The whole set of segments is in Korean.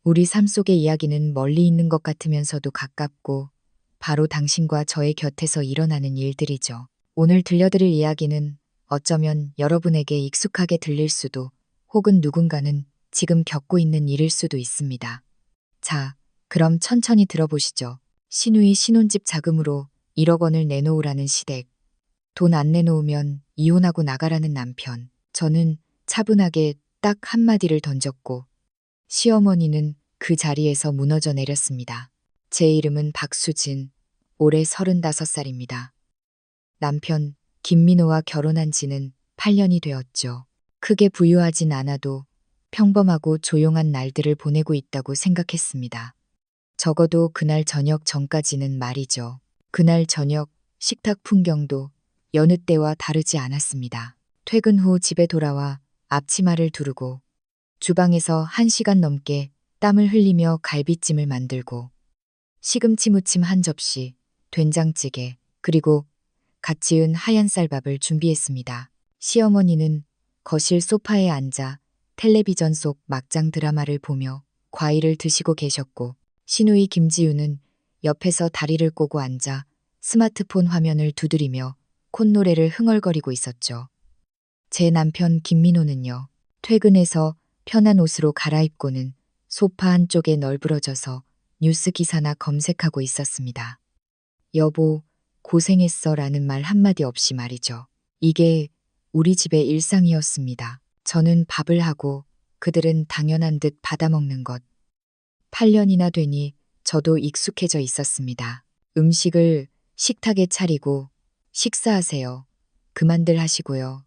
우리 삶 속의 이야기는 멀리 있는 것 같으면서도 가깝고 바로 당신과 저의 곁에서 일어나는 일들이죠. 오늘 들려드릴 이야기는 어쩌면 여러분에게 익숙하게 들릴 수도 혹은 누군가는 지금 겪고 있는 일일 수도 있습니다. 자, 그럼 천천히 들어보시죠. 신우이 신혼집 자금으로 1억 원을 내놓으라는 시댁. 돈 안 내놓으면 이혼하고 나가라는 남편. 저는 차분하게 딱 한마디를 던졌고 시어머니는 그 자리에서 무너져 내렸습니다. 제 이름은 박수진, 올해 35살입니다. 남편 김민호와 결혼한 지는 8년이 되었죠. 크게 부유하진 않아도 평범하고 조용한 날들을 보내고 있다고 생각했습니다. 적어도 그날 저녁 전까지는 말이죠. 그날 저녁 식탁 풍경도 여느 때와 다르지 않았습니다. 퇴근 후 집에 돌아와 앞치마를 두르고 주방에서 1시간 넘게 땀을 흘리며 갈비찜을 만들고 시금치 무침 한 접시, 된장찌개, 그리고 갓 지은 하얀 쌀밥을 준비했습니다. 시어머니는 거실 소파에 앉아 텔레비전 속 막장 드라마를 보며 과일을 드시고 계셨고 시누이 김지우는 옆에서 다리를 꼬고 앉아 스마트폰 화면을 두드리며 콧노래를 흥얼거리고 있었죠. 제 남편 김민호는요. 퇴근해서 편한 옷으로 갈아입고는 소파 한쪽에 널브러져서 뉴스 기사나 검색하고 있었습니다. 여보, 고생했어 라는 말 한마디 없이 말이죠. 이게 우리 집의 일상이었습니다. 저는 밥을 하고 그들은 당연한 듯 받아먹는 것. 8년이나 되니 저도 익숙해져 있었습니다. 음식을 식탁에 차리고 식사하세요. 그만들 하시고요.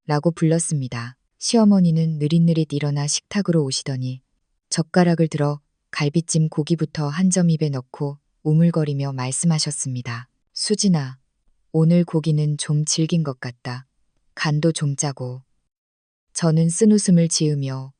라고 불렀습니다. 시어머니는 느릿느릿 일어나 식탁으로 오시더니 젓가락을 들어 갈비찜 고기부터 한 점 입에 넣고 우물거리며 말씀하셨습니다. 수진아, 오늘 고기는 좀 질긴 것 같다. 간도 좀 짜고. 저는 쓴웃음을 지으며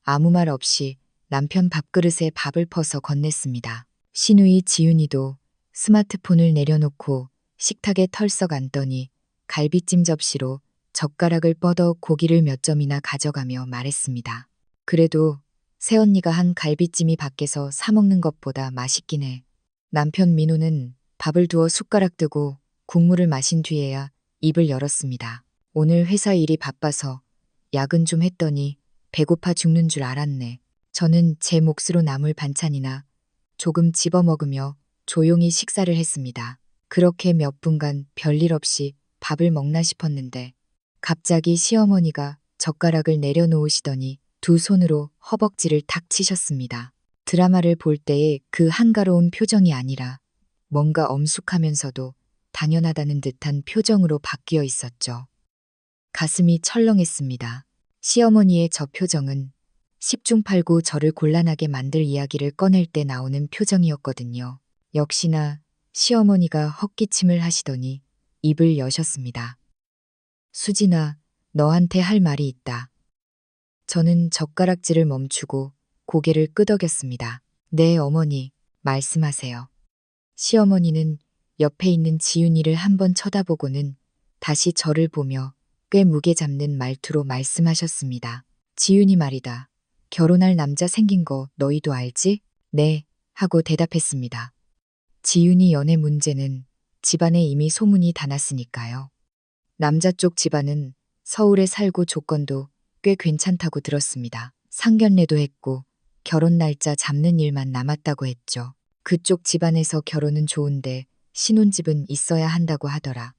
아무 말 없이 남편 밥그릇에 밥을 퍼서 건넸습니다. 시누이 지윤이도 스마트폰을 내려놓고 식탁에 털썩 앉더니 갈비찜 접시로 젓가락을 뻗어 고기를 몇 점이나 가져가며 말했습니다. 그래도 새언니가 한 갈비찜이 밖에서 사 먹는 것보다 맛있긴 해. 남편 민호는 밥을 두어 숟가락 뜨고 국물을 마신 뒤에야 입을 열었습니다. 오늘 회사 일이 바빠서 야근 좀 했더니 배고파 죽는 줄 알았네. 저는 제 몫으로 남을 반찬이나 조금 집어먹으며 조용히 식사를 했습니다. 그렇게 몇 분간 별일 없이 밥을 먹나 싶었는데 갑자기 시어머니가 젓가락을 내려놓으시더니 두 손으로 허벅지를 탁 치셨습니다. 드라마를 볼 때의 그 한가로운 표정이 아니라 뭔가 엄숙하면서도 당연하다는 듯한 표정으로 바뀌어 있었죠. 가슴이 철렁했습니다. 시어머니의 저 표정은 10중 8구 저를 곤란하게 만들 이야기를 꺼낼 때 나오는 표정이었거든요. 역시나 시어머니가 헛기침을 하시더니 입을 여셨습니다. 수진아, 너한테 할 말이 있다. 저는 젓가락질을 멈추고 고개를 끄덕였습니다. 네, 어머니, 말씀하세요. 시어머니는 옆에 있는 지윤이를 한번 쳐다보고는 다시 저를 보며 꽤 무게 잡는 말투로 말씀하셨습니다. 지윤이 말이다. 결혼할 남자 생긴 거 너희도 알지? 네, 하고 대답했습니다. 지윤이 연애 문제는 집안에 이미 소문이 다 났으니까요. 남자 쪽 집안은 서울에 살고 조건도 꽤 괜찮다고 들었습니다. 상견례도 했고 결혼 날짜 잡는 일만 남았다고 했죠. 그쪽 집안에서 결혼은 좋은데 신혼집은 있어야 한다고 하더라.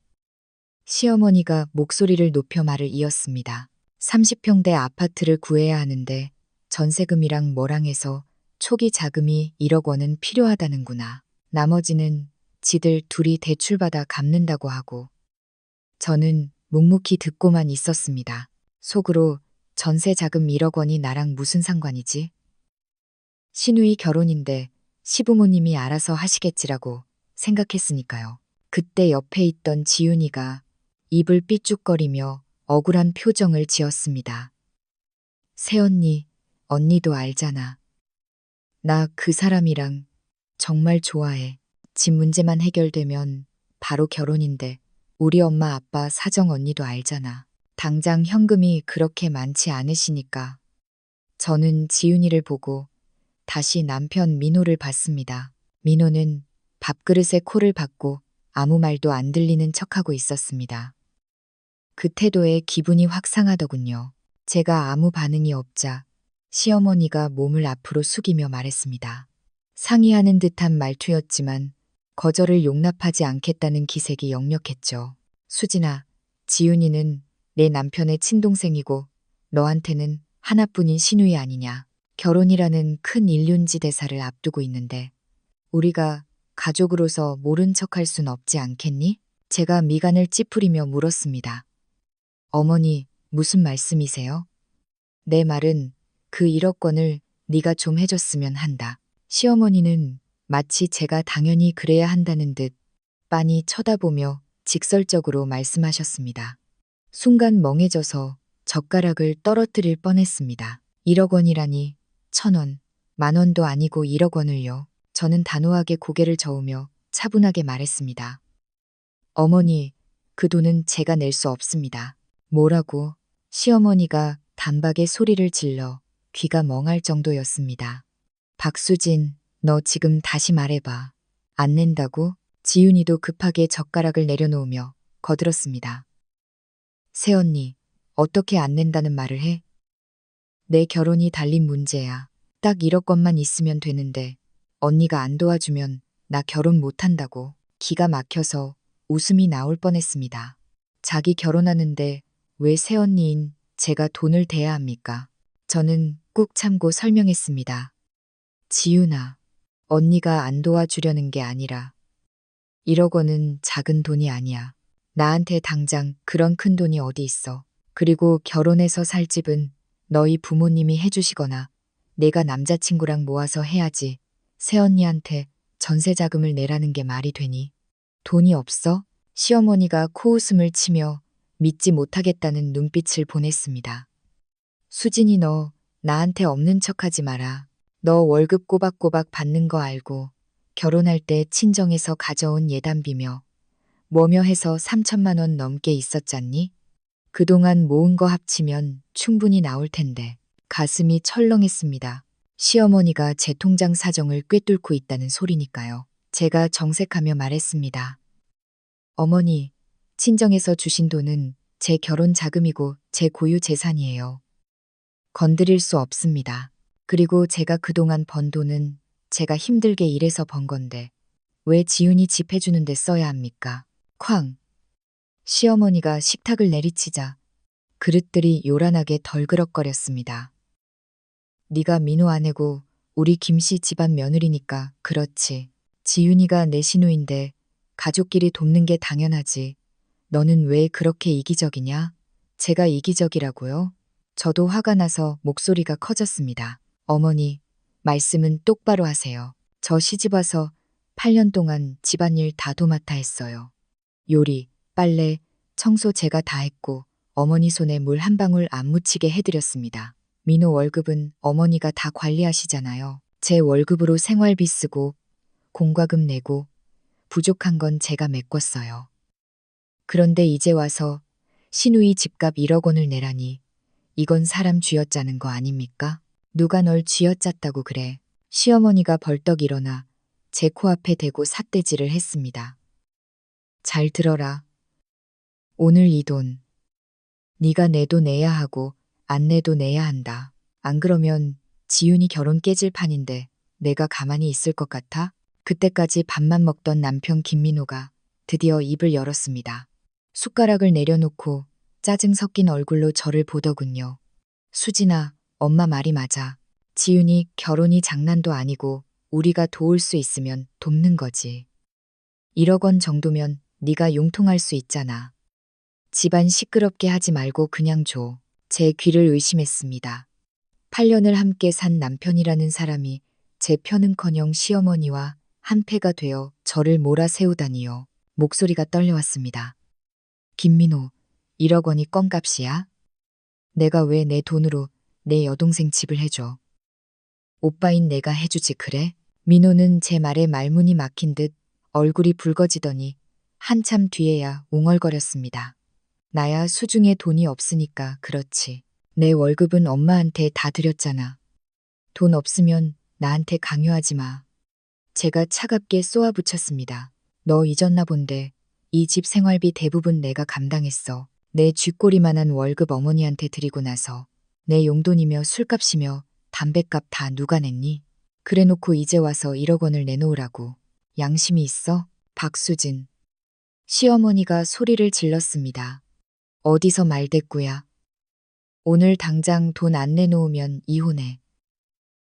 시어머니가 목소리를 높여 말을 이었습니다. 30평대 아파트를 구해야 하는데 전세금이랑 뭐랑 해서 초기 자금이 1억 원은 필요하다는구나. 나머지는 지들 둘이 대출받아 갚는다고 하고. 저는 묵묵히 듣고만 있었습니다. 속으로 전세 자금 1억 원이 나랑 무슨 상관이지? 시누이 결혼인데 시부모님이 알아서 하시겠지라고 생각했으니까요. 그때 옆에 있던 지윤이가 입을 삐죽거리며 억울한 표정을 지었습니다. 새언니, 언니도 알잖아. 나 그 사람이랑 정말 좋아해. 집 문제만 해결되면 바로 결혼인데 우리 엄마 아빠 사정 언니도 알잖아. 당장 현금이 그렇게 많지 않으시니까. 저는 지윤이를 보고 다시 남편 민호를 봤습니다. 민호는 밥그릇에 코를 박고 아무 말도 안 들리는 척하고 있었습니다. 그 태도에 기분이 확 상하더군요. 제가 아무 반응이 없자 시어머니가 몸을 앞으로 숙이며 말했습니다. 상의하는 듯한 말투였지만 거절을 용납하지 않겠다는 기색이 역력했죠. 수진아, 지윤이는 내 남편의 친동생이고 너한테는 하나뿐인 시누이 아니냐. 결혼이라는 큰 일륜지 대사를 앞두고 있는데 우리가 가족으로서 모른 척할 순 없지 않겠니? 제가 미간을 찌푸리며 물었습니다. 어머니, 무슨 말씀이세요? 내 말은 그 1억 원을 네가 좀 해줬으면 한다. 시어머니는 마치 제가 당연히 그래야 한다는 듯 빤히 쳐다보며 직설적으로 말씀하셨습니다. 순간 멍해져서 젓가락을 떨어뜨릴 뻔했습니다. 1억 원이라니 1,000원, 10,000원도 아니고 1억 원을요. 저는 단호하게 고개를 저으며 차분하게 말했습니다. 어머니, 그 돈은 제가 낼 수 없습니다. 뭐라고? 시어머니가 단박에 소리를 질러 귀가 멍할 정도였습니다. 박수진, 너 지금 다시 말해봐. 안 낸다고? 지윤이도 급하게 젓가락을 내려놓으며 거들었습니다. 새언니, 어떻게 안 낸다는 말을 해? 내 결혼이 달린 문제야. 딱 1억 원만 있으면 되는데 언니가 안 도와주면 나 결혼 못한다고. 기가 막혀서 웃음이 나올 뻔했습니다. 자기 결혼하는데 왜 새언니인 제가 돈을 대야 합니까? 저는 꾹 참고 설명했습니다. 지윤아, 언니가 안 도와주려는 게 아니라 1억 원은 작은 돈이 아니야. 나한테 당장 그런 큰 돈이 어디 있어. 그리고 결혼해서 살 집은 너희 부모님이 해주시거나 내가 남자친구랑 모아서 해야지. 새언니한테 전세 자금을 내라는 게 말이 되니? 돈이 없어? 시어머니가 코웃음을 치며 믿지 못하겠다는 눈빛을 보냈습니다. 수진이 너 나한테 없는 척하지 마라. 너 월급 꼬박꼬박 받는 거 알고 결혼할 때 친정에서 가져온 예단비며 뭐며 해서 3천만 원 넘게 있었잖니? 그동안 모은 거 합치면 충분히 나올 텐데. 가슴이 철렁했습니다. 시어머니가 제 통장 사정을 꿰뚫고 있다는 소리니까요. 제가 정색하며 말했습니다. 어머니, 친정에서 주신 돈은 제 결혼 자금이고 제 고유 재산이에요. 건드릴 수 없습니다. 그리고 제가 그동안 번 돈은 제가 힘들게 일해서 번 건데 왜 지훈이 집 해주는 데 써야 합니까? 쾅! 시어머니가 식탁을 내리치자 그릇들이 요란하게 덜그럭거렸습니다. 네가 민호 아내고 우리 김씨 집안 며느리니까 그렇지. 지윤이가 내 시누인데 가족끼리 돕는 게 당연하지. 너는 왜 그렇게 이기적이냐? 제가 이기적이라고요? 저도 화가 나서 목소리가 커졌습니다. 어머니, 말씀은 똑바로 하세요. 저 시집 와서 8년 동안 집안일 다 도맡아 했어요. 요리, 빨래, 청소 제가 다 했고 어머니 손에 물 한 방울 안 묻히게 해드렸습니다. 민호 월급은 어머니가 다 관리하시잖아요. 제 월급으로 생활비 쓰고 공과금 내고 부족한 건 제가 메꿨어요. 그런데 이제 와서 시누이 집값 1억 원을 내라니 이건 사람 쥐어짜는 거 아닙니까? 누가 널 쥐어짰다고 그래. 시어머니가 벌떡 일어나 제 코앞에 대고 삿대질을 했습니다. 잘 들어라. 오늘 이 돈 네가 내도 내야 하고 안 내도 내야 한다. 안 그러면 지윤이 결혼 깨질 판인데 내가 가만히 있을 것 같아? 그때까지 밥만 먹던 남편 김민호가 드디어 입을 열었습니다. 숟가락을 내려놓고 짜증 섞인 얼굴로 저를 보더군요. 수진아, 엄마 말이 맞아. 지윤이 결혼이 장난도 아니고 우리가 도울 수 있으면 돕는 거지. 1억 원 정도면 네가 용통할 수 있잖아. 집안 시끄럽게 하지 말고 그냥 줘. 제 귀를 의심했습니다. 8년을 함께 산 남편이라는 사람이 제 편은커녕 시어머니와 한패가 되어 저를 몰아세우다니요. 목소리가 떨려왔습니다. 김민호, 1억 원이 껌값이야? 내가 왜 내 돈으로 내 여동생 집을 해줘? 오빠인 내가 해주지 그래? 민호는 제 말에 말문이 막힌 듯 얼굴이 붉어지더니 한참 뒤에야 웅얼거렸습니다. 나야 수중에 돈이 없으니까 그렇지. 내 월급은 엄마한테 다 드렸잖아. 돈 없으면 나한테 강요하지 마. 제가 차갑게 쏘아붙였습니다. 너 잊었나 본데 이 집 생활비 대부분 내가 감당했어. 내 쥐꼬리만한 월급 어머니한테 드리고 나서 내 용돈이며 술값이며 담뱃값 다 누가 냈니? 그래놓고 이제 와서 1억 원을 내놓으라고. 양심이 있어? 박수진. 시어머니가 소리를 질렀습니다. 어디서 말대꾸야. 오늘 당장 돈 안 내놓으면 이혼해.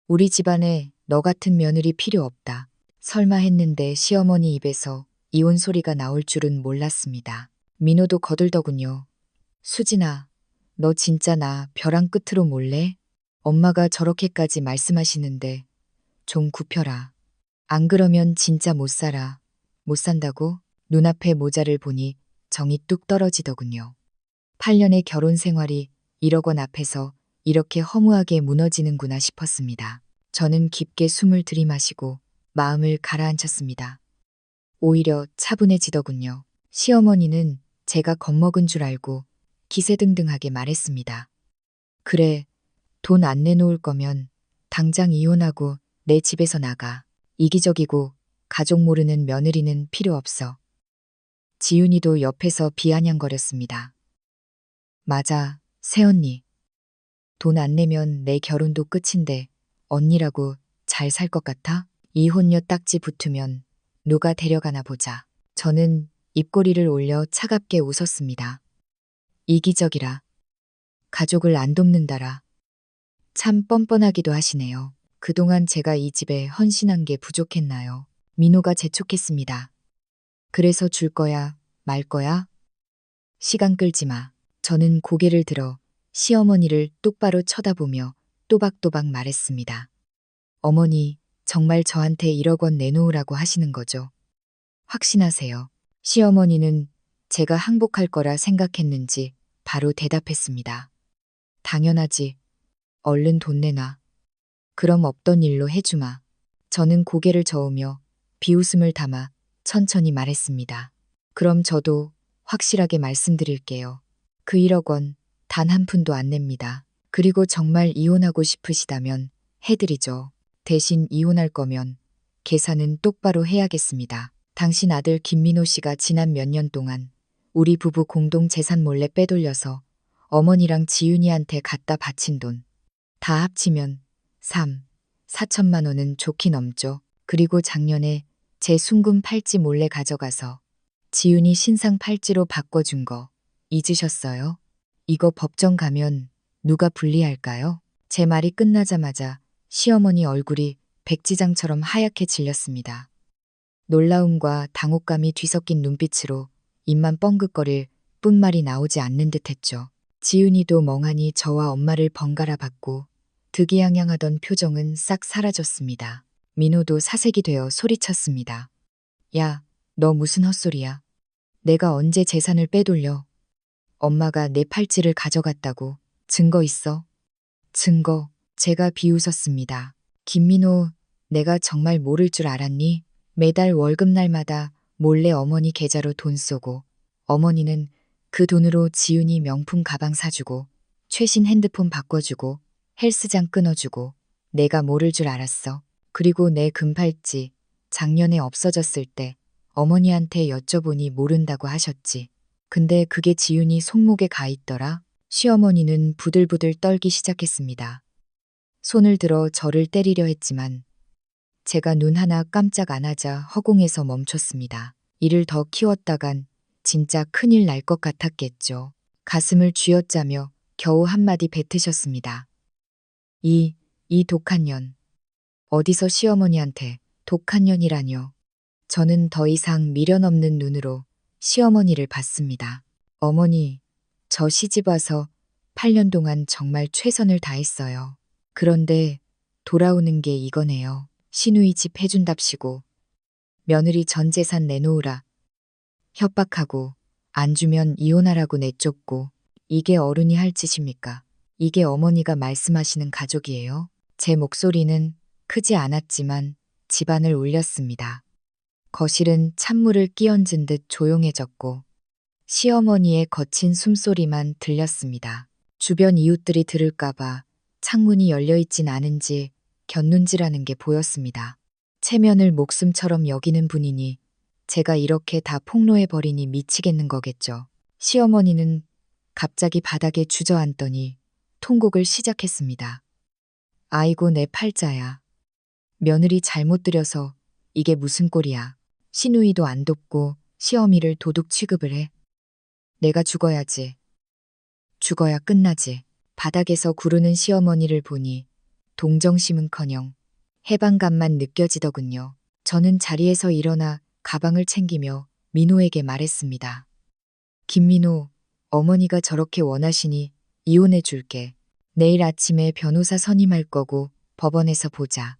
우리 집안에 너 같은 며느리 필요 없다. 설마 했는데 시어머니 입에서 이혼 소리가 나올 줄은 몰랐습니다. 민호도 거들더군요. 수진아, 너 진짜 나 벼랑 끝으로 몰래? 엄마가 저렇게까지 말씀하시는데 좀 굽혀라. 안 그러면 진짜 못 살아. 못 산다고? 눈앞에 모자를 보니 정이 뚝 떨어지더군요. 8년의 결혼 생활이 1억 원 앞에서 이렇게 허무하게 무너지는구나 싶었습니다. 저는 깊게 숨을 들이마시고 마음을 가라앉혔습니다. 오히려 차분해지더군요. 시어머니는 제가 겁먹은 줄 알고 기세등등하게 말했습니다. 그래, 돈 안 내놓을 거면 당장 이혼하고 내 집에서 나가. 이기적이고 가족 모르는 며느리는 필요 없어. 지윤이도 옆에서 비아냥거렸습니다. 맞아, 새언니. 돈 안 내면 내 결혼도 끝인데 언니라고 잘 살 것 같아? 이혼녀 딱지 붙으면 누가 데려가나 보자. 저는 입꼬리를 올려 차갑게 웃었습니다. 이기적이라. 가족을 안 돕는다라. 참 뻔뻔하기도 하시네요. 그동안 제가 이 집에 헌신한 게 부족했나요? 민호가 재촉했습니다. 그래서 줄 거야, 말 거야? 시간 끌지 마. 저는 고개를 들어 시어머니를 똑바로 쳐다보며 또박또박 말했습니다. 어머니, 정말 저한테 1억 원 내놓으라고 하시는 거죠? 확신하세요. 시어머니는 제가 항복할 거라 생각했는지 바로 대답했습니다. 당연하지. 얼른 돈 내놔. 그럼 없던 일로 해주마. 저는 고개를 저으며 비웃음을 담아 천천히 말했습니다. 그럼 저도 확실하게 말씀드릴게요. 그 1억 원 단 한 푼도 안 냅니다. 그리고 정말 이혼하고 싶으시다면 해드리죠. 대신 이혼할 거면 계산은 똑바로 해야겠습니다. 당신 아들 김민호 씨가 지난 몇 년 동안 우리 부부 공동 재산 몰래 빼돌려서 어머니랑 지윤이한테 갖다 바친 돈 다 합치면 4천만 원은 좋게 넘죠. 그리고 작년에 제 순금 팔찌 몰래 가져가서 지윤이 신상 팔찌로 바꿔준 거 잊으셨어요? 이거 법정 가면 누가 불리할까요? 제 말이 끝나자마자 시어머니 얼굴이 백지장처럼 하얗게 질렸습니다. 놀라움과 당혹감이 뒤섞인 눈빛으로 입만 뻥긋거릴 뿐말이 나오지 않는 듯했죠. 지윤이도 멍하니 저와 엄마를 번갈아 봤고 득이양양하던 표정은 싹 사라졌습니다. 민호도 사색이 되어 소리쳤습니다. 야, 너 무슨 헛소리야. 내가 언제 재산을 빼돌려. 엄마가 내 팔찌를 가져갔다고. 증거 있어? 증거. 제가 비웃었습니다. 김민호, 내가 정말 모를 줄 알았니? 매달 월급날마다 몰래 어머니 계좌로 돈 쏘고 어머니는 그 돈으로 지윤이 명품 가방 사주고 최신 핸드폰 바꿔주고 헬스장 끊어주고 내가 모를 줄 알았어. 그리고 내 금팔찌 작년에 없어졌을 때 어머니한테 여쭤보니 모른다고 하셨지. 근데 그게 지윤이 손목에 가 있더라. 시어머니는 부들부들 떨기 시작했습니다. 손을 들어 저를 때리려 했지만 제가 눈 하나 깜짝 안 하자 허공에서 멈췄습니다. 이를 더 키웠다간 진짜 큰일 날 것 같았겠죠. 가슴을 쥐어짜며 겨우 한마디 뱉으셨습니다. 이 독한 년. 어디서 시어머니한테 독한 년이라뇨. 저는 더 이상 미련 없는 눈으로 시어머니를 봤습니다. 어머니, 저 시집 와서 8년 동안 정말 최선을 다했어요. 그런데 돌아오는 게 이거네요. 시누이 집 해준답시고 며느리 전 재산 내놓으라 협박하고 안 주면 이혼하라고 내쫓고 이게 어른이 할 짓입니까? 이게 어머니가 말씀하시는 가족이에요? 제 목소리는 크지 않았지만 집안을 울렸습니다. 거실은 찬물을 끼얹은 듯 조용해졌고 시어머니의 거친 숨소리만 들렸습니다. 주변 이웃들이 들을까봐 창문이 열려있진 않은지 곁눈질하는 게 보였습니다. 체면을 목숨처럼 여기는 분이니 제가 이렇게 다 폭로해버리니 미치겠는 거겠죠. 시어머니는 갑자기 바닥에 주저앉더니 통곡을 시작했습니다. 아이고 내 팔자야. 며느리 잘못 들여서 이게 무슨 꼴이야. 시누이도 안 돕고 시어미를 도둑 취급을 해. 내가 죽어야지. 죽어야 끝나지. 바닥에서 구르는 시어머니를 보니 동정심은커녕 해방감만 느껴지더군요. 저는 자리에서 일어나 가방을 챙기며 민호에게 말했습니다. 김민호, 어머니가 저렇게 원하시니 이혼해 줄게. 내일 아침에 변호사 선임할 거고 법원에서 보자.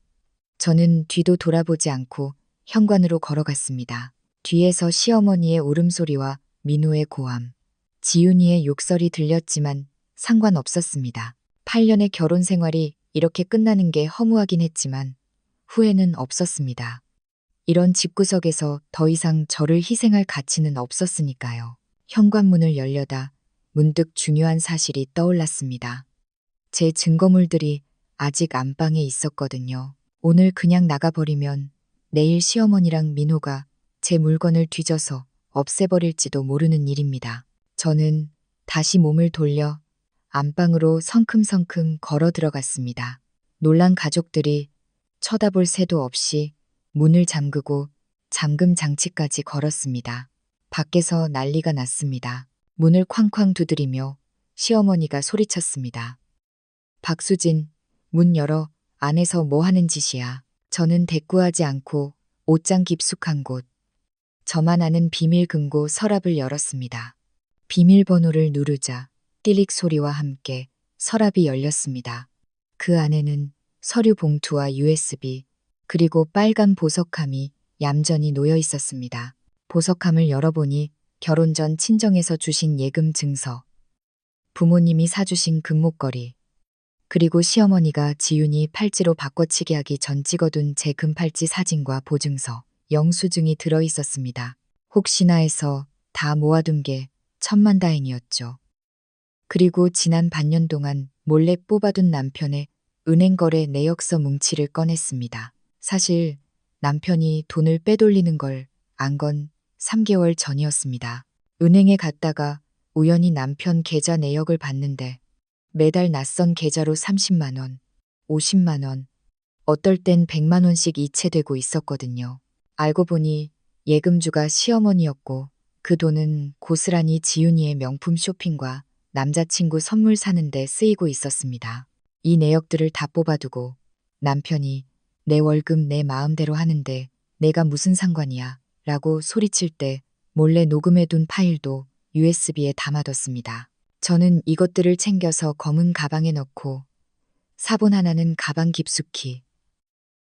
저는 뒤도 돌아보지 않고 현관으로 걸어갔습니다. 뒤에서 시어머니의 울음소리와 민호의 고함, 지윤이의 욕설이 들렸지만 상관없었습니다. 8년의 결혼 생활이 이렇게 끝나는 게 허무하긴 했지만 후회는 없었습니다. 이런 집구석에서 더 이상 저를 희생할 가치는 없었으니까요. 현관문을 열려다 문득 중요한 사실이 떠올랐습니다. 제 증거물들이 아직 안방에 있었거든요. 오늘 그냥 나가버리면 내일 시어머니랑 민호가 제 물건을 뒤져서 없애버릴지도 모르는 일입니다. 저는 다시 몸을 돌려 안방으로 성큼성큼 걸어 들어갔습니다. 놀란 가족들이 쳐다볼 새도 없이 문을 잠그고 잠금 장치까지 걸었습니다. 밖에서 난리가 났습니다. 문을 쾅쾅 두드리며 시어머니가 소리쳤습니다. 박수진, 문 열어. 안에서 뭐 하는 짓이야. 저는 대꾸하지 않고 옷장 깊숙한 곳, 저만 아는 비밀 금고 서랍을 열었습니다. 비밀번호를 누르자 띠릭 소리와 함께 서랍이 열렸습니다. 그 안에는 서류 봉투와 USB, 그리고 빨간 보석함이 얌전히 놓여 있었습니다. 보석함을 열어보니 결혼 전 친정에서 주신 예금 증서, 부모님이 사주신 금목걸이, 그리고 시어머니가 지윤이 팔찌로 바꿔치기 하기 전 찍어둔 제 금팔찌 사진과 보증서, 영수증이 들어 있었습니다. 혹시나 해서 다 모아둔 게 천만다행이었죠. 그리고 지난 반년 동안 몰래 뽑아둔 남편의 은행거래 내역서 뭉치를 꺼냈습니다. 사실 남편이 돈을 빼돌리는 걸 안 건 3개월 전이었습니다. 은행에 갔다가 우연히 남편 계좌 내역을 봤는데 매달 낯선 계좌로 30만 원, 50만 원, 어떨 땐 100만 원씩 이체되고 있었거든요. 알고 보니 예금주가 시어머니였고 그 돈은 고스란히 지윤이의 명품 쇼핑과 남자친구 선물 사는데 쓰이고 있었습니다. 이 내역들을 다 뽑아두고 남편이 내 월급 내 마음대로 하는데 내가 무슨 상관이야 라고 소리칠 때 몰래 녹음해둔 파일도 USB에 담아뒀습니다. 저는 이것들을 챙겨서 검은 가방에 넣고 사본 하나는 가방 깊숙이,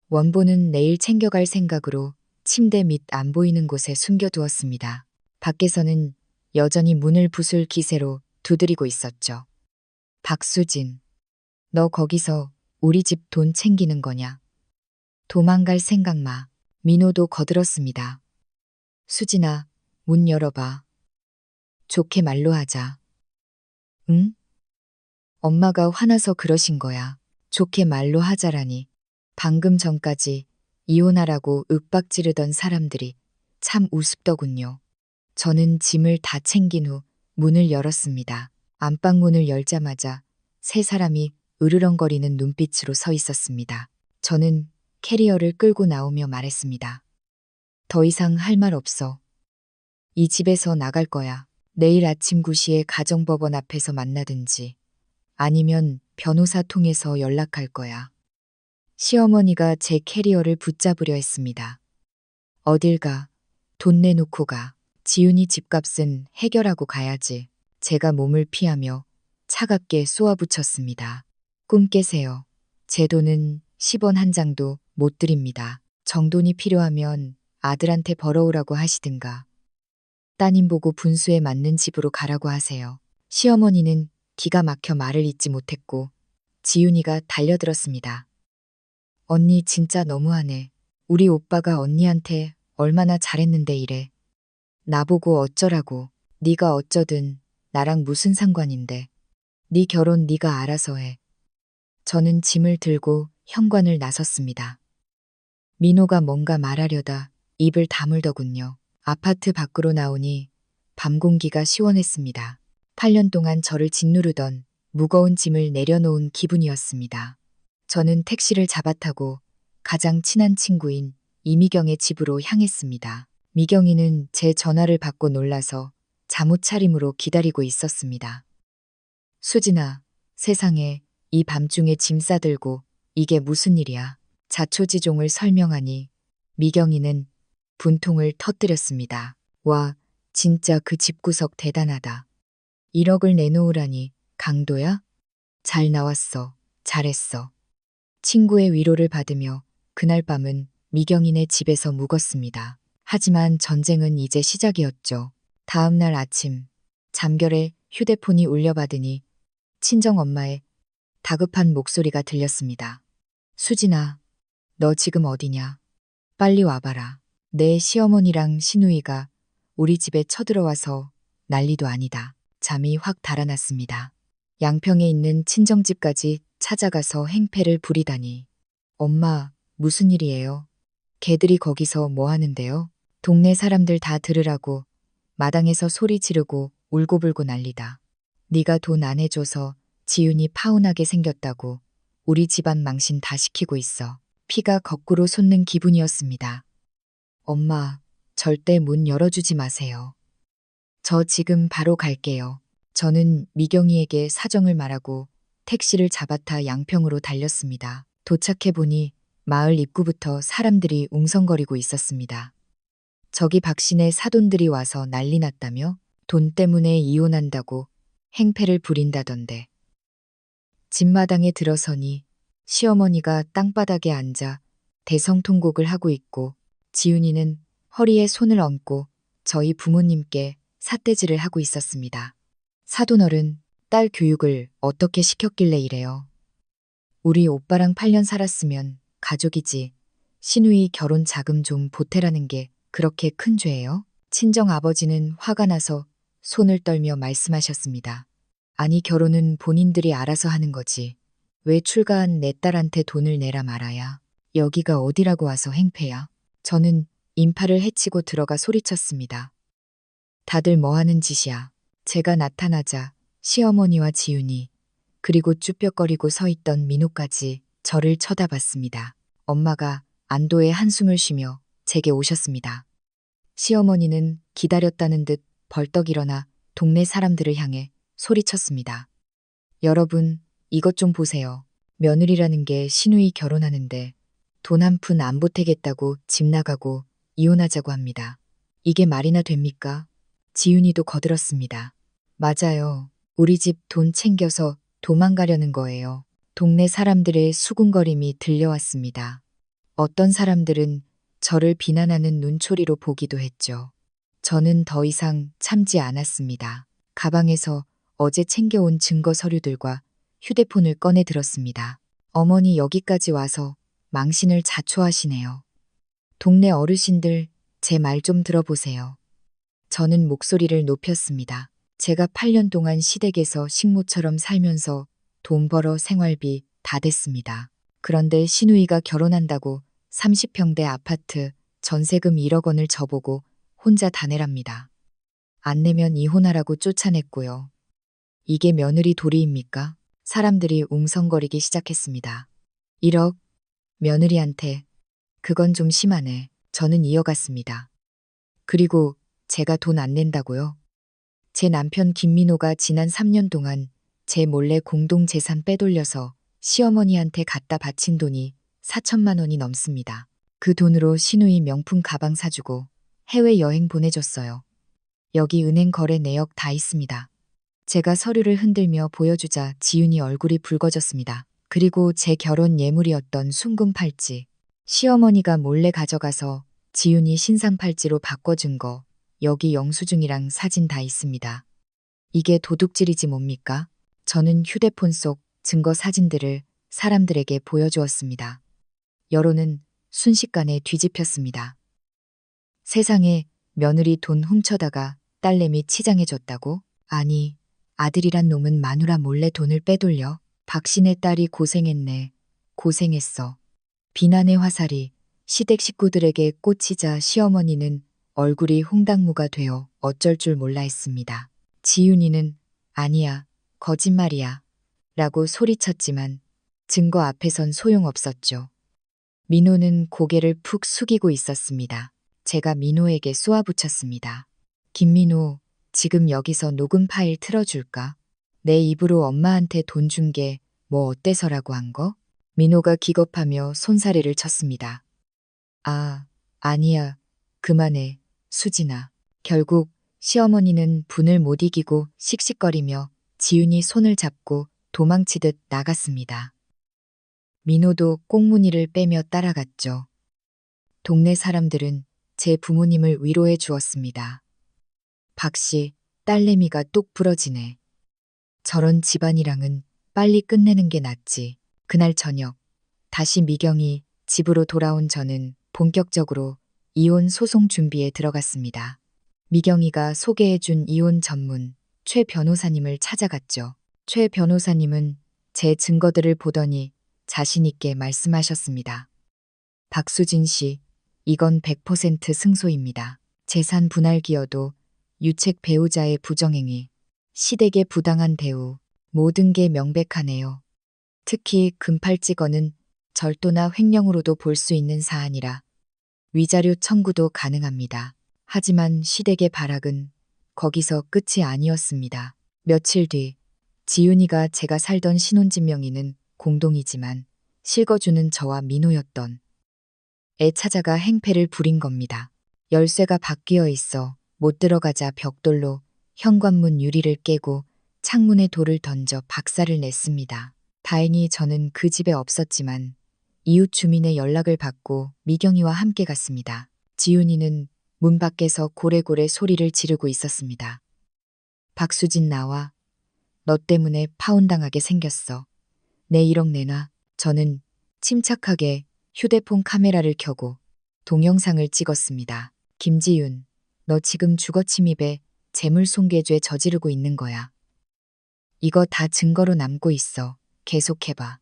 원본은 내일 챙겨갈 생각으로 침대 밑 안 보이는 곳에 숨겨두었습니다. 밖에서는 여전히 문을 부술 기세로 두드리고 있었죠. 박수진, 너 거기서 우리 집 돈 챙기는 거냐? 도망갈 생각 마. 민호도 거들었습니다. 수진아, 문 열어봐. 좋게 말로 하자. 응? 엄마가 화나서 그러신 거야. 좋게 말로 하자라니. 방금 전까지 이혼하라고 윽박지르던 사람들이 참 우습더군요. 저는 짐을 다 챙긴 후 문을 열었습니다. 안방 문을 열자마자 세 사람이 으르렁거리는 눈빛으로 서 있었습니다. 저는 캐리어를 끌고 나오며 말했습니다. 더 이상 할 말 없어. 이 집에서 나갈 거야. 내일 아침 9시에 가정법원 앞에서 만나든지 아니면 변호사 통해서 연락할 거야. 시어머니가 제 캐리어를 붙잡으려 했습니다. 어딜 가? 돈 내놓고 가. 지윤이 집값은 해결하고 가야지. 제가 몸을 피하며 차갑게 쏘아붙였습니다. 꿈 깨세요. 제 돈은 10원 한 장도 못 드립니다. 정돈이 필요하면 아들한테 벌어오라고 하시든가. 따님 보고 분수에 맞는 집으로 가라고 하세요. 시어머니는 기가 막혀 말을 잇지 못했고 지윤이가 달려들었습니다. 언니 진짜 너무하네. 우리 오빠가 언니한테 얼마나 잘했는데 이래. 나보고 어쩌라고. 네가 어쩌든 나랑 무슨 상관인데. 네 결혼 네가 알아서 해. 저는 짐을 들고 현관을 나섰습니다. 민호가 뭔가 말하려다 입을 다물더군요. 아파트 밖으로 나오니 밤 공기가 시원했습니다. 8년 동안 저를 짓누르던 무거운 짐을 내려놓은 기분이었습니다. 저는 택시를 잡아타고 가장 친한 친구인 이미경의 집으로 향했습니다. 미경이는 제 전화를 받고 놀라서 잠옷 차림으로 기다리고 있었습니다. 수진아, 세상에 이 밤중에 짐 싸들고 이게 무슨 일이야? 자초지종을 설명하니 미경이는 분통을 터뜨렸습니다. 와, 진짜 그 집구석 대단하다. 1억을 내놓으라니 강도야? 잘 나왔어. 잘했어. 친구의 위로를 받으며 그날 밤은 미경이네 집에서 묵었습니다. 하지만 전쟁은 이제 시작이었죠. 다음 날 아침 잠결에 휴대폰이 울려받으니 친정 엄마의 다급한 목소리가 들렸습니다. 수진아, 너 지금 어디냐? 빨리 와봐라. 내 시어머니랑 시누이가 우리 집에 쳐들어와서 난리도 아니다. 잠이 확 달아났습니다. 양평에 있는 친정집까지 찾아가서 행패를 부리다니. 엄마, 무슨 일이에요? 걔들이 거기서 뭐 하는데요? 동네 사람들 다 들으라고 마당에서 소리 지르고 울고불고 난리다. 네가 돈 안 해줘서 지윤이 파혼하게 생겼다고 우리 집안 망신 다 시키고 있어. 피가 거꾸로 솟는 기분이었습니다. 엄마, 절대 문 열어주지 마세요. 저 지금 바로 갈게요. 저는 미경이에게 사정을 말하고 택시를 잡아타 양평으로 달렸습니다. 도착해보니 마을 입구부터 사람들이 웅성거리고 있었습니다. 저기 박씨네 사돈들이 와서 난리 났다며 돈 때문에 이혼한다고 행패를 부린다던데. 집마당에 들어서니 시어머니가 땅바닥에 앉아 대성통곡을 하고 있고 지윤이는 허리에 손을 얹고 저희 부모님께 삿대질을 하고 있었습니다. 사돈어른, 딸 교육을 어떻게 시켰길래 이래요? 우리 오빠랑 8년 살았으면 가족이지. 시누이 결혼 자금 좀 보태라는 게 그렇게 큰 죄예요? 친정 아버지는 화가 나서 손을 떨며 말씀하셨습니다. 아니 결혼은 본인들이 알아서 하는 거지. 왜 출가한 내 딸한테 돈을 내라 말아야. 여기가 어디라고 와서 행패야. 저는 인파를 헤치고 들어가 소리쳤습니다. 다들 뭐 하는 짓이야. 제가 나타나자 시어머니와 지윤이 그리고 쭈뼛거리고 서 있던 민호까지 저를 쳐다봤습니다. 엄마가 안도의 한숨을 쉬며 제게 오셨습니다. 시어머니는 기다렸다는 듯 벌떡 일어나 동네 사람들을 향해 소리쳤습니다. 여러분, 이것 좀 보세요. 며느리라는 게 시누이 결혼하는데 돈 한 푼 안 보태겠다고 집 나가고 이혼하자고 합니다. 이게 말이나 됩니까? 지윤이도 거들었습니다. 맞아요. 우리 집 돈 챙겨서 도망가려는 거예요. 동네 사람들의 수군거림이 들려왔습니다. 어떤 사람들은 저를 비난하는 눈초리로 보기도 했죠. 저는 더 이상 참지 않았습니다. 가방에서 어제 챙겨온 증거 서류들과 휴대폰을 꺼내 들었습니다. 어머니 여기까지 와서 망신을 자초하시네요. 동네 어르신들 제 말 좀 들어보세요. 저는 목소리를 높였습니다. 제가 8년 동안 시댁에서 식모처럼 살면서 돈 벌어 생활비 다 댔습니다. 그런데 시누이가 결혼한다고 30평대 아파트 전세금 1억 원을 저보고 혼자 다 내랍니다. 안 내면 이혼하라고 쫓아냈고요. 이게 며느리 도리입니까? 사람들이 웅성거리기 시작했습니다. 1억? 며느리한테? 그건 좀 심하네. 저는 이어갔습니다. 그리고 제가 돈 안 낸다고요? 제 남편 김민호가 지난 3년 동안 제 몰래 공동재산 빼돌려서 시어머니한테 갖다 바친 돈이 4천만 원이 넘습니다. 그 돈으로 시누이 명품 가방 사주고 해외여행 보내줬어요. 여기 은행 거래 내역 다 있습니다. 제가 서류를 흔들며 보여주자 지윤이 얼굴이 붉어졌습니다. 그리고 제 결혼 예물이었던 순금 팔찌. 시어머니가 몰래 가져가서 지윤이 신상 팔찌로 바꿔준 거. 여기 영수증이랑 사진 다 있습니다. 이게 도둑질이지 뭡니까? 저는 휴대폰 속 증거 사진들을 사람들에게 보여주었습니다. 여론은 순식간에 뒤집혔습니다. 세상에 며느리 돈 훔쳐다가 딸내미 치장해줬다고? 아니, 아들이란 놈은 마누라 몰래 돈을 빼돌려 박씨네 딸이 고생했네. 고생했어. 비난의 화살이 시댁 식구들에게 꽂히자 시어머니는 얼굴이 홍당무가 되어 어쩔 줄 몰라 했습니다. 지윤이는 아니야, 거짓말이야 라고 소리쳤지만 증거 앞에선 소용없었죠. 민호는 고개를 푹 숙이고 있었습니다. 제가 민호에게 쏘아붙였습니다. 김민호, 지금 여기서 녹음 파일 틀어줄까? 내 입으로 엄마한테 돈 준 게 뭐 어때서라고 한 거? 민호가 기겁하며 손사래를 쳤습니다. 아, 아니야. 그만해, 수진아. 결국 시어머니는 분을 못 이기고 씩씩거리며 지윤이 손을 잡고 도망치듯 나갔습니다. 민호도 꽁무니를 빼며 따라갔죠. 동네 사람들은 제 부모님을 위로해 주었습니다. 박씨, 딸내미가 똑 부러지네. 저런 집안이랑은 빨리 끝내는 게 낫지. 그날 저녁, 다시 미경이 집으로 돌아온 저는 본격적으로 이혼 소송 준비에 들어갔습니다. 미경이가 소개해준 이혼 전문 최 변호사님을 찾아갔죠. 최 변호사님은 제 증거들을 보더니 자신있게 말씀하셨습니다. 박수진 씨, 이건 100% 승소입니다. 재산 분할 기여도, 유책 배우자의 부정행위, 시댁의 부당한 대우, 모든 게 명백하네요. 특히 금팔찌건은 절도나 횡령으로도 볼 수 있는 사안이라 위자료 청구도 가능합니다. 하지만 시댁의 발악은 거기서 끝이 아니었습니다. 며칠 뒤 지윤이가 제가 살던 신혼집명의는 공동이지만 실거주는 저와 민호였던 애 찾아가 행패를 부린 겁니다. 열쇠가 바뀌어 있어 못 들어가자 벽돌로 현관문 유리를 깨고 창문에 돌을 던져 박살을 냈습니다. 다행히 저는 그 집에 없었지만 이웃 주민의 연락을 받고 미경이와 함께 갔습니다. 지윤이는 문 밖에서 고래고래 소리를 지르고 있었습니다. 박수진 나와. 너 때문에 파혼당하게 생겼어. 내 1억 내놔. 저는 침착하게 휴대폰 카메라를 켜고 동영상을 찍었습니다. 김지윤, 너 지금 주거침입에 재물손괴죄 저지르고 있는 거야. 이거 다 증거로 남고 있어. 계속해봐.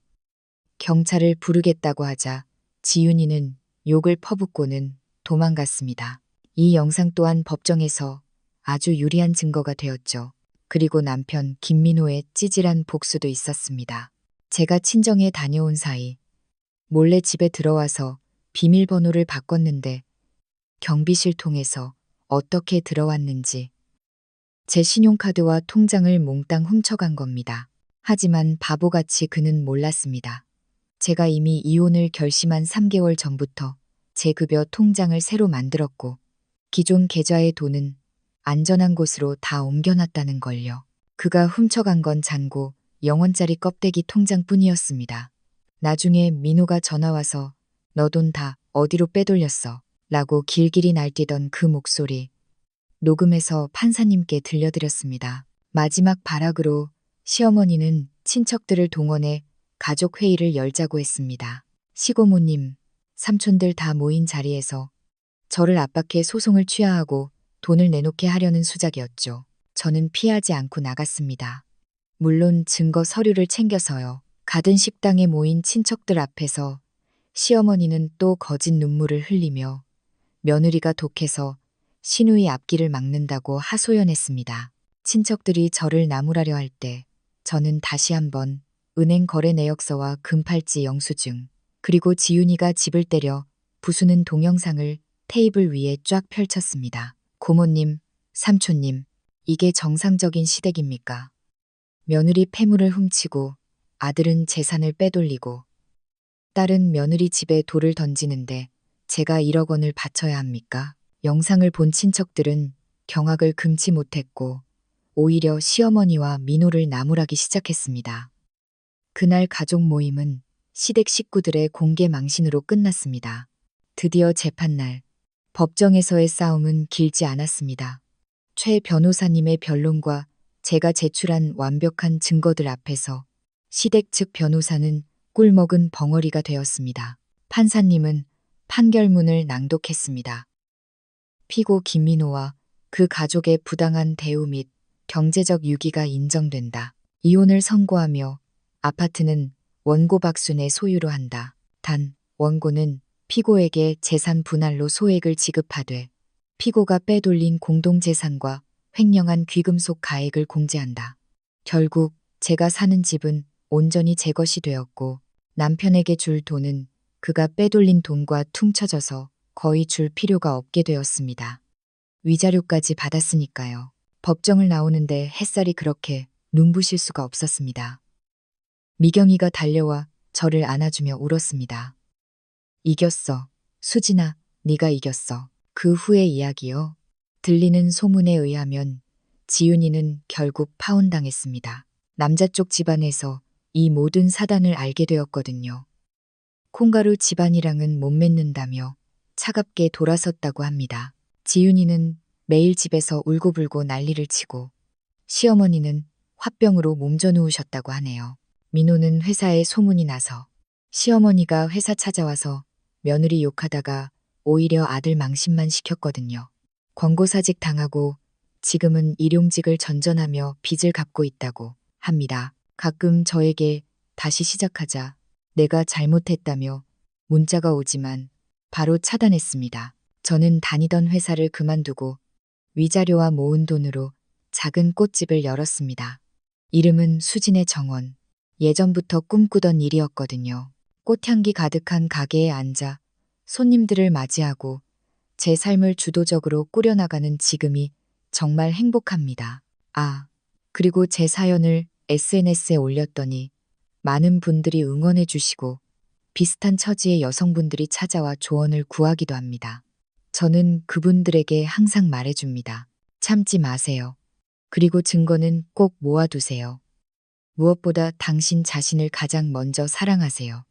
경찰을 부르겠다고 하자 지윤이는 욕을 퍼붓고는 도망갔습니다. 이 영상 또한 법정에서 아주 유리한 증거가 되었죠. 그리고 남편 김민호의 찌질한 복수도 있었습니다. 제가 친정에 다녀온 사이 몰래 집에 들어와서 비밀번호를 바꿨는데 경비실 통해서 어떻게 들어왔는지 제 신용카드와 통장을 몽땅 훔쳐간 겁니다. 하지만 바보같이 그는 몰랐습니다. 제가 이미 이혼을 결심한 3개월 전부터 제 급여 통장을 새로 만들었고 기존 계좌의 돈은 안전한 곳으로 다 옮겨놨다는 걸요. 그가 훔쳐간 건 잔고 0원짜리 껍데기 통장뿐이었습니다. 나중에 민호가 전화와서 너 돈 다 어디로 빼돌렸어? 라고 길길이 날뛰던 그 목소리 녹음해서 판사님께 들려드렸습니다. 마지막 발악으로 시어머니는 친척들을 동원해 가족 회의를 열자고 했습니다. 시고모님, 삼촌들 다 모인 자리에서 저를 압박해 소송을 취하하고 돈을 내놓게 하려는 수작이었죠. 저는 피하지 않고 나갔습니다. 물론 증거 서류를 챙겨서요. 가든 식당에 모인 친척들 앞에서 시어머니는 또 거짓 눈물을 흘리며 며느리가 독해서 시누이 앞길을 막는다고 하소연했습니다. 친척들이 저를 나무라려 할 때 저는 다시 한번 은행 거래 내역서와 금팔찌 영수증 그리고 지윤이가 집을 때려 부수는 동영상을 테이블 위에 쫙 펼쳤습니다. 고모님, 삼촌님, 이게 정상적인 시댁입니까? 며느리 폐물을 훔치고 아들은 재산을 빼돌리고 딸은 며느리 집에 돌을 던지는데 제가 1억 원을 바쳐야 합니까? 영상을 본 친척들은 경악을 금치 못했고 오히려 시어머니와 민호를 나무라기 시작했습니다. 그날 가족 모임은 시댁 식구들의 공개 망신으로 끝났습니다. 드디어 재판날, 법정에서의 싸움은 길지 않았습니다. 최 변호사님의 변론과 제가 제출한 완벽한 증거들 앞에서 시댁 측 변호사는 꿀먹은 벙어리가 되었습니다. 판사님은 판결문을 낭독했습니다. 피고 김민호와 그 가족의 부당한 대우 및 경제적 유기가 인정된다. 이혼을 선고하며 아파트는 원고 박순의 소유로 한다. 단, 원고는 피고에게 재산 분할로 소액을 지급하되 피고가 빼돌린 공동재산과 횡령한 귀금속 가액을 공제한다. 결국 제가 사는 집은 온전히 제 것이 되었고 남편에게 줄 돈은 그가 빼돌린 돈과 퉁쳐져서 거의 줄 필요가 없게 되었습니다. 위자료까지 받았으니까요. 법정을 나오는데 햇살이 그렇게 눈부실 수가 없었습니다. 미경이가 달려와 저를 안아주며 울었습니다. 이겼어. 수진아, 네가 이겼어. 그 후의 이야기요. 들리는 소문에 의하면 지윤이는 결국 파혼당했습니다. 남자 쪽 집안에서 이 모든 사단을 알게 되었거든요. 콩가루 집안이랑은 못 맺는다며 차갑게 돌아섰다고 합니다. 지윤이는 매일 집에서 울고불고 난리를 치고 시어머니는 화병으로 몸져 누우셨다고 하네요. 민호는 회사에 소문이 나서 시어머니가 회사 찾아와서 며느리 욕하다가 오히려 아들 망신만 시켰거든요. 권고사직 당하고 지금은 일용직을 전전하며 빚을 갚고 있다고 합니다. 가끔 저에게 다시 시작하자, 내가 잘못했다며 문자가 오지만 바로 차단했습니다. 저는 다니던 회사를 그만두고 위자료와 모은 돈으로 작은 꽃집을 열었습니다. 이름은 수진의 정원. 예전부터 꿈꾸던 일이었거든요. 꽃향기 가득한 가게에 앉아 손님들을 맞이하고 제 삶을 주도적으로 꾸려나가는 지금이 정말 행복합니다. 아, 그리고 제 사연을 SNS에 올렸더니 많은 분들이 응원해 주시고 비슷한 처지의 여성분들이 찾아와 조언을 구하기도 합니다. 저는 그분들에게 항상 말해줍니다. 참지 마세요. 그리고 증거는 꼭 모아두세요. 무엇보다 당신 자신을 가장 먼저 사랑하세요.